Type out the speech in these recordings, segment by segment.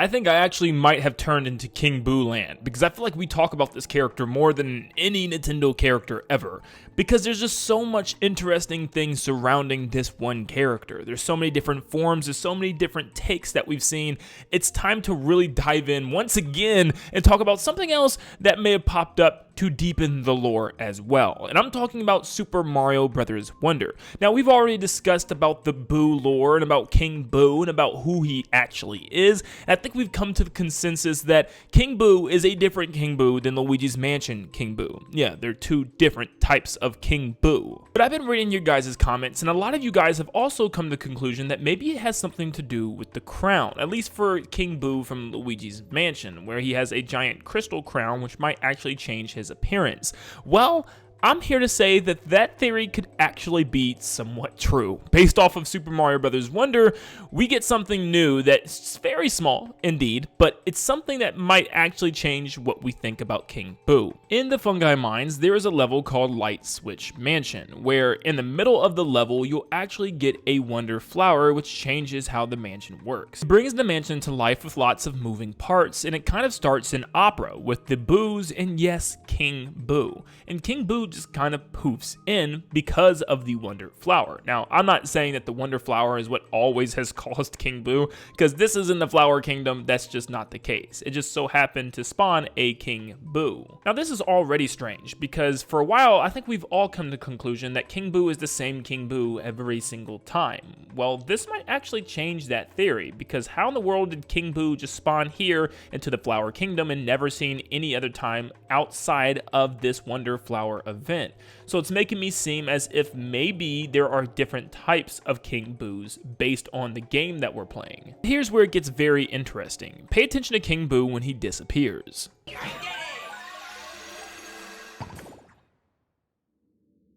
I think I actually might have turned into King Boo Land, because I feel like we talk about this character more than any Nintendo character ever, because there's just so much interesting things surrounding this one character. There's so many different forms, there's so many different takes that we've seen. It's time to really dive in once again and talk about something else that may have popped up to deepen the lore as well. And I'm talking about Super Mario Bros. Wonder. Now, we've already discussed about the Boo lore and about King Boo and about who he actually is. And I think we've come to the consensus that King Boo is a different King Boo than Luigi's Mansion King Boo. Yeah, they're two different types of King Boo. But I've been reading your guys' comments, and a lot of you guys have also come to the conclusion that maybe it has something to do with the crown, at least for King Boo from Luigi's Mansion, where he has a giant crystal crown which might actually change his appearance. Well, I'm here to say that that theory could actually be somewhat true. Based off of Super Mario Bros. Wonder, we get something new that's very small, indeed, but it's something that might actually change what we think about King Boo. In the Fungi Mines, there is a level called Light Switch Mansion, where in the middle of the level, you'll actually get a Wonder Flower, which changes how the mansion works. It brings the mansion to life with lots of moving parts, and it kind of starts in opera with the Boos and, yes, King Boo. And King Boo just kind of poofs in because of the Wonder Flower. Now, I'm not saying that the Wonder Flower is what always has caused King Boo, because this is in the Flower Kingdom, that's just not the case. It just so happened to spawn a King Boo. Now, this is already strange, because for a while, I think we've all come to the conclusion that King Boo is the same King Boo every single time. Well, this might actually change that theory, because how in the world did King Boo just spawn here into the Flower Kingdom and never seen any other time outside of this Wonder Flower event? So it's making me seem as if maybe there are different types of King Boos based on the game that we're playing. Here's where it gets very interesting. Pay attention to King Boo when he disappears.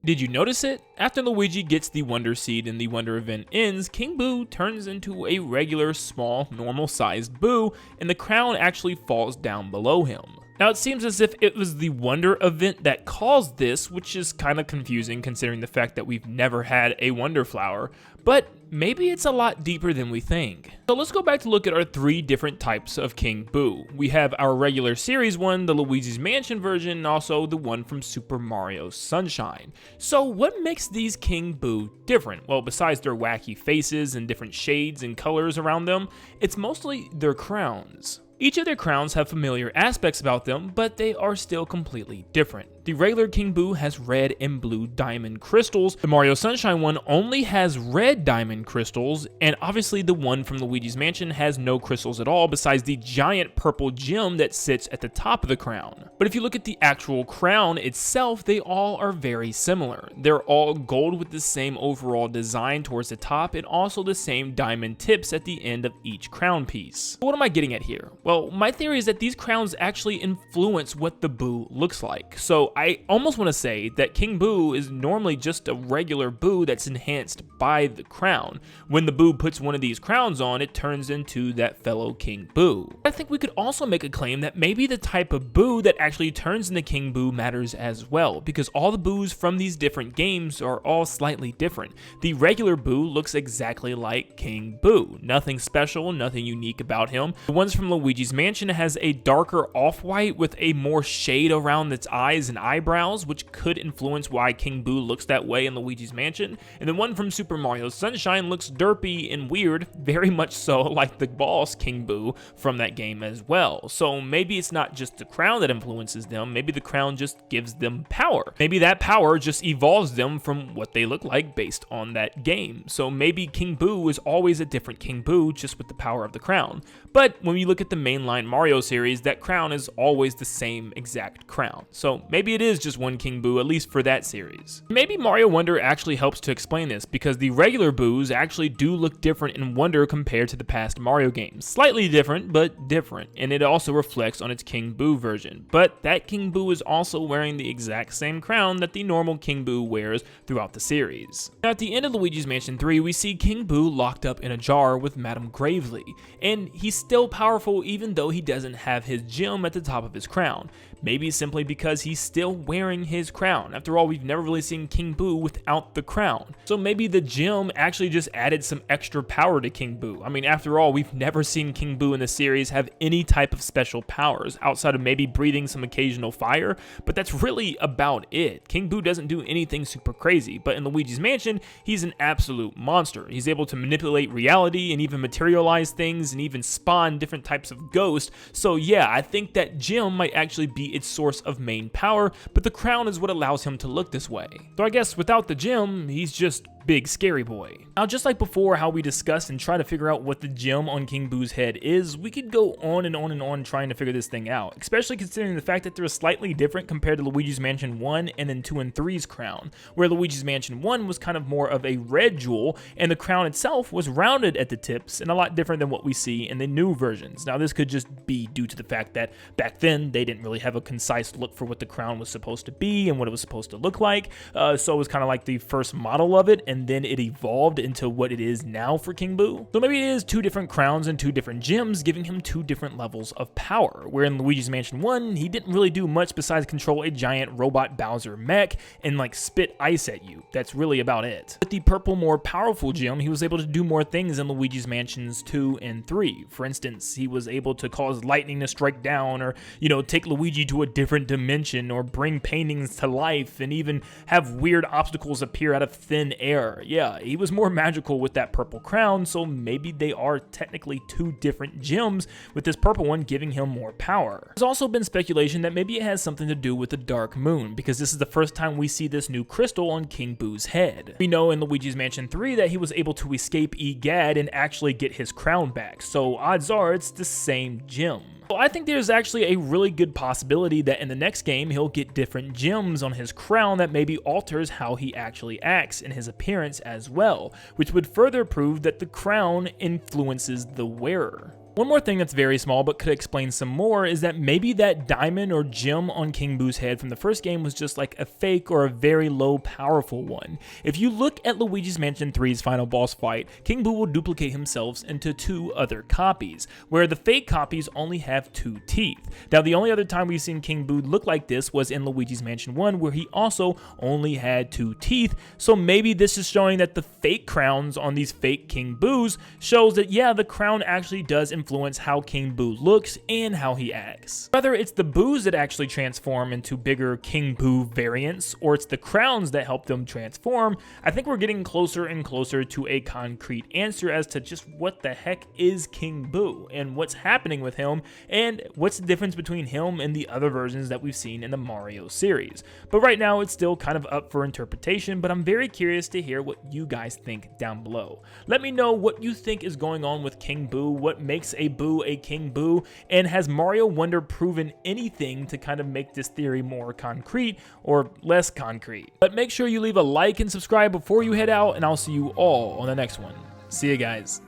Did you notice it? After Luigi gets the Wonder Seed and the Wonder event ends, King Boo turns into a regular, small, normal-sized Boo, and the crown actually falls down below him. Now, it seems as if it was the Wonder event that caused this, which is kind of confusing considering the fact that we've never had a Wonder Flower, but maybe it's a lot deeper than we think. So let's go back to look at our three different types of King Boo. We have our regular series one, the Luigi's Mansion version, and also the one from Super Mario Sunshine. So what makes these King Boo different? Well, besides their wacky faces and different shades and colors around them, it's mostly their crowns. Each of their crowns have familiar aspects about them, but they are still completely different. The regular King Boo has red and blue diamond crystals. The Mario Sunshine one only has red diamond crystals, and obviously the one from Luigi's Mansion has no crystals at all besides the giant purple gem that sits at the top of the crown. But if you look at the actual crown itself, they all are very similar. They're all gold with the same overall design towards the top and also the same diamond tips at the end of each crown piece. What am I getting at here? Well, my theory is that these crowns actually influence what the Boo looks like. So I almost want to say that King Boo is normally just a regular Boo that's enhanced by the crown. When the Boo puts one of these crowns on, it turns into that fellow King Boo. I think we could also make a claim that maybe the type of Boo that actually turns into King Boo matters as well, because all the Boos from these different games are all slightly different. The regular Boo looks exactly like King Boo. Nothing special, nothing unique about him. The ones from Luigi's Mansion has a darker off-white with a more shade around its eyes and eyebrows, which could influence why King Boo looks that way in Luigi's Mansion. And the one from Super Mario Sunshine looks derpy and weird, very much so like the boss King Boo from that game as well. So maybe it's not just the crown that influences them, maybe the crown just gives them power. Maybe that power just evolves them from what they look like based on that game. So maybe King Boo is always a different King Boo just with the power of the crown. But when you look at the mainline Mario series, that crown is always the same exact crown. So maybe it is just one King Boo, at least for that series. Maybe Mario Wonder actually helps to explain this, because the regular Boos actually do look different in Wonder compared to the past Mario games. Slightly different, but different, and it also reflects on its King Boo version. But that King Boo is also wearing the exact same crown that the normal King Boo wears throughout the series. Now, at the end of Luigi's Mansion 3, we see King Boo locked up in a jar with Madame Gravely, and he's still powerful even though he doesn't have his gem at the top of his crown. Maybe simply because he's still still wearing his crown. After all, we've never really seen King Boo without the crown. So maybe the gem actually just added some extra power to King Boo. I mean, after all, we've never seen King Boo in the series have any type of special powers outside of maybe breathing some occasional fire, but that's really about it. King Boo doesn't do anything super crazy, but in Luigi's Mansion, he's an absolute monster. He's able to manipulate reality and even materialize things and even spawn different types of ghosts. So yeah, I think that gem might actually be its source of main power, but the crown is what allows him to look this way. So I guess without the gem, he's just big scary boy. Now, just like before how we discussed and try to figure out what the gem on King Boo's head is, we could go on and on and on trying to figure this thing out, especially considering the fact that they're slightly different compared to Luigi's Mansion 1 and then 2 and 3's crown, where Luigi's Mansion 1 was kind of more of a red jewel and the crown itself was rounded at the tips and a lot different than what we see in the new versions. Now, this could just be due to the fact that back then they didn't really have a concise look for what the crown was supposed to be and what it was supposed to look like, so it was kind of like the first model of it, and then it evolved into what it is now for King Boo. So maybe it is 2 different crowns and 2 different gems, giving him 2 different levels of power, where in Luigi's Mansion 1, he didn't really do much besides control a giant robot Bowser mech and like spit ice at you. That's really about it. With the purple, more powerful gem, he was able to do more things in Luigi's Mansions 2 and 3. For instance, he was able to cause lightning to strike down, or, you know, take Luigi to a different dimension, or bring paintings to life, and even have weird obstacles appear out of thin air. Yeah, he was more magical with that purple crown, so maybe they are technically 2 different gems, with this purple one giving him more power. There's also been speculation that maybe it has something to do with the Dark Moon, because this is the first time we see this new crystal on King Boo's head. We know in Luigi's Mansion 3 that he was able to escape Egad and actually get his crown back, so odds are it's the same gem. So I think there's actually a really good possibility that in the next game he'll get different gems on his crown that maybe alters how he actually acts in his appearance as well, which would further prove that the crown influences the wearer. One more thing that's very small but could explain some more is that maybe that diamond or gem on King Boo's head from the first game was just like a fake or a very low powerful one. If you look at Luigi's Mansion 3's final boss fight, King Boo will duplicate himself into 2 other copies, where the fake copies only have 2 teeth. Now, the only other time we've seen King Boo look like this was in Luigi's Mansion 1, where he also only had 2 teeth, so maybe this is showing that the fake crowns on these fake King Boos shows that yeah, the crown actually does influence how King Boo looks and how he acts. Whether it's the Boos that actually transform into bigger King Boo variants, or it's the crowns that help them transform, I think we're getting closer and closer to a concrete answer as to just what the heck is King Boo, and what's happening with him, and what's the difference between him and the other versions that we've seen in the Mario series. But right now, it's still kind of up for interpretation, but I'm very curious to hear what you guys think down below. Let me know what you think is going on with King Boo, what makes a Boo a King Boo, and has Mario Wonder proven anything to kind of make this theory more concrete or less concrete? But make sure you leave a like and subscribe before you head out, and I'll see you all on the next one. See you guys.